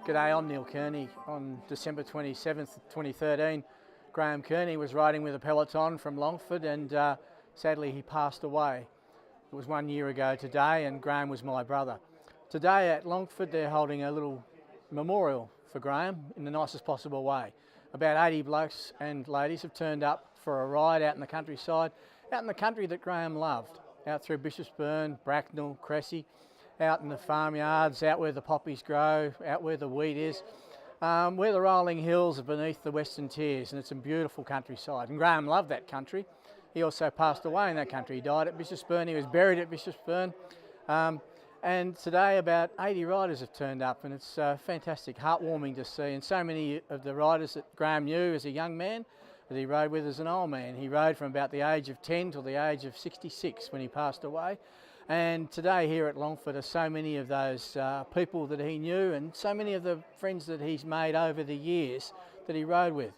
G'day, I'm Neil Kearney. On December 27th, 2013, Graham Kearney was riding with a peloton from Longford and sadly he passed away. It was 1 year ago today and Graham was my brother. Today at Longford they're holding a little memorial for Graham in the nicest possible way. About 80 blokes and ladies have turned up for a ride out in the countryside, out in the country that Graham loved, out through Bishopsburn, Bracknell, Cressy, out in the farmyards, out where the poppies grow, out where the wheat is, where the rolling hills are beneath the Western Tiers, and it's a beautiful countryside. And Graham loved that country. He also passed away in that country. He died at Bishopsburn, he was buried at Bishopsburn. And today about 80 riders have turned up and it's fantastic, heartwarming to see. And so many of the riders that Graham knew as a young man, that he rode with as an old man. He rode from about the age of 10 till the age of 66 when he passed away. And today here at Longford are so many of those people that he knew and so many of the friends that he's made over the years that he rode with.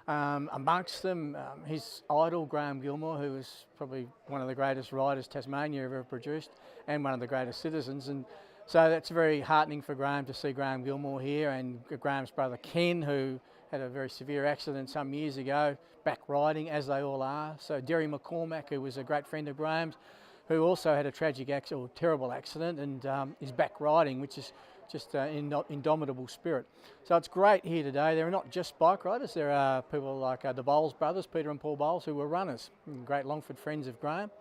Amongst them, his idol, Graham Gilmore, who was probably one of the greatest riders Tasmania ever produced and one of the greatest citizens. And so that's very heartening for Graham to see Graham Gilmore here, and Graham's brother Ken, who had a very severe accident some years ago, back riding, as they all are. So Derry McCormack, who was a great friend of Graham's, who also had a tragic accident, or terrible accident, and is back riding, which is just an indomitable spirit. So it's great here today. There are not just bike riders, there are people like the Bowles brothers, Peter and Paul Bowles, who were runners, great Longford friends of Graham.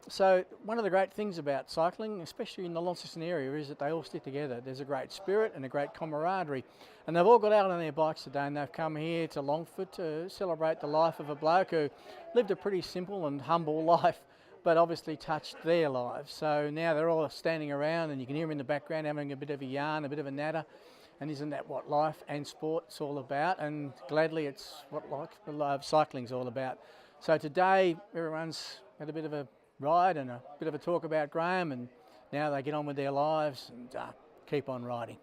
So one of the great things about cycling, especially in the Launceston area, is that they all stick together. There's a great spirit and a great camaraderie. And they've all got out on their bikes today and they've come here to Longford to celebrate the life of a bloke who lived a pretty simple and humble life, but obviously touched their lives. So now they're all standing around and you can hear them in the background having a bit of a yarn, a bit of a natter. And isn't that what life and sport's all about? And gladly it's what cycling's all about. So today everyone's had a bit of a ride and a bit of a talk about Graham, and now they get on with their lives and keep on riding.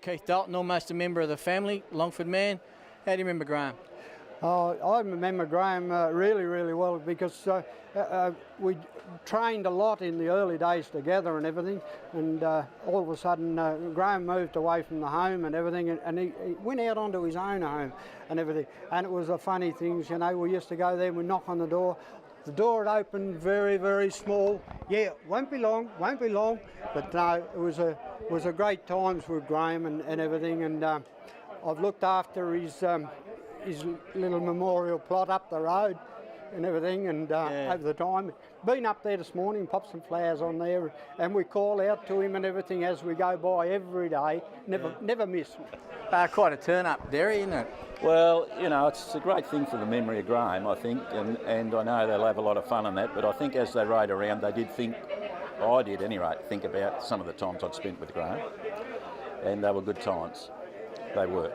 Keith Dalton, almost a member of the family, Longford man. How do you remember Graham? I remember Graham really, really well because we trained a lot in the early days together and everything, and all of a sudden Graham moved away from the home and everything, and he went out onto his own home and everything. And it was a funny thing, you know, we used to go there, we'd knock on the door had opened very, very small. Yeah, won't be long. But no, it was a great times with Graham and everything, and I've looked after his little memorial plot up the road and everything, and over the time. Been up there this morning, popped some flowers on there, and we call out to him and everything as we go by every day. Never miss. Quite a turn up, Derry, isn't it? Well, you know, it's a great thing for the memory of Graham, I think, and I know they'll have a lot of fun in that, but I think as they rode around they did think, I did anyway, think about some of the times I'd spent with Graham, and they were good times. They were.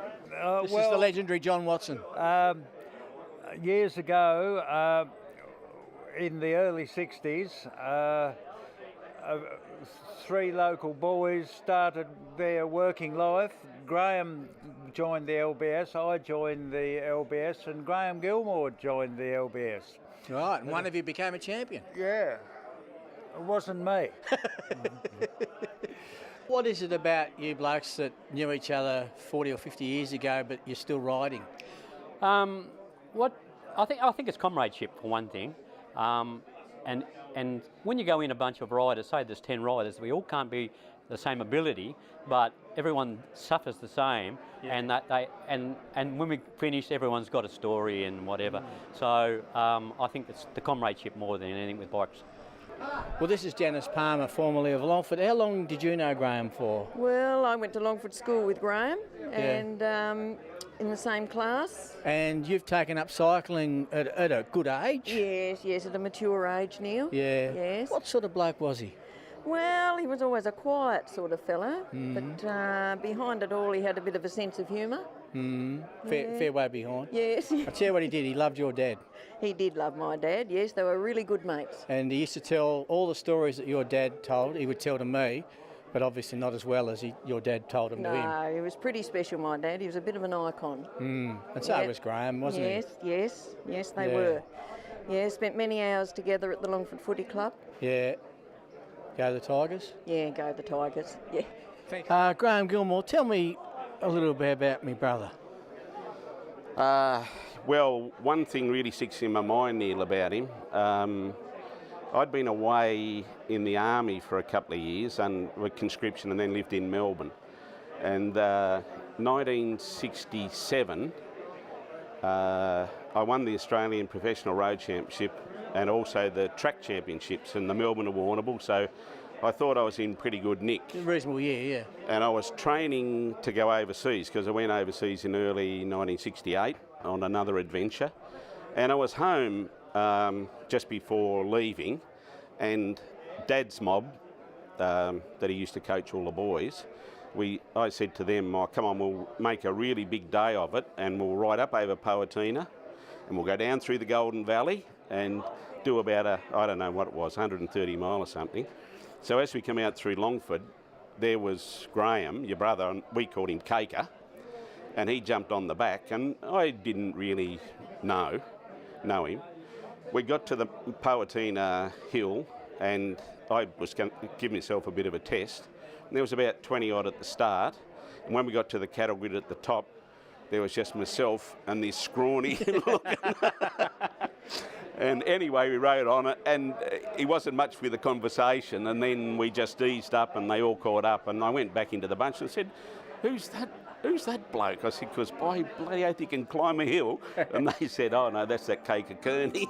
This is the legendary John Watson. Years ago, in the early 60s, three local boys started their working life. Graham joined the LBS, I joined the LBS, and Graham Gilmore joined the LBS. Right, and one of you became a champion. Yeah, it wasn't me. What is it about you blokes that knew each other 40 or 50 years ago, but you're still riding? I think it's comradeship for one thing, and when you go in a bunch of riders, say there's 10 riders, we all can't be the same ability, but everyone suffers the same, and and when we finish, everyone's got a story and whatever. So I think it's the comradeship more than anything with bikes. Well, this is Janice Palmer, formerly of Longford. How long did you know Graham for? Well, I went to Longford School with Graham, and in the same class. And you've taken up cycling at a good age? Yes, at a mature age, Neil. Yeah. Yes. What sort of bloke was he? Well, he was always a quiet sort of fella, but behind it all he had a bit of a sense of humour. Fair way behind. Yes. I'll tell you what he did, he loved your dad. He did love my dad, yes, they were really good mates. And he used to tell all the stories that your dad told, he would tell to me, but obviously not as well as your dad told him to him. No, he was pretty special, my dad, he was a bit of an icon. And so was Graham, wasn't he? Yes, they were. Yeah, spent many hours together at the Longford Footy Club. Yeah. Go the Tigers? Yeah, go the Tigers, yeah. Graham Gilmore, tell me a little bit about my brother. Well, one thing really sticks in my mind, Neil, about him. I'd been away in the army for a couple of years and with conscription, and then lived in Melbourne. And 1967, I won the Australian Professional Road Championship and also the track championships, and the Melbourne were Warrnambool. So I thought I was in pretty good nick. Reasonable year, yeah. And I was training to go overseas, because I went overseas in early 1968 on another adventure. And I was home just before leaving, and Dad's mob, that he used to coach all the boys, I said to them, oh, come on, we'll make a really big day of it, and we'll ride up over Powhatina, and we'll go down through the Golden Valley and do about I don't know what it was, 130 mile or something. So as we come out through Longford, there was Graham, your brother, and we called him Caker, and he jumped on the back, and I didn't really know him. We got to the Powhatina hill, and I was going to give myself a bit of a test. And there was about 20 odd at the start, and when we got to the cattle grid at the top, there was just myself and this scrawny looking. And anyway, we rode on it, and he wasn't much with the conversation, and then we just eased up and they all caught up, and I went back into the bunch and said, who's that bloke? I said, because by bloody oath he can climb a hill. And they said, oh no, that's that cake of Kearney.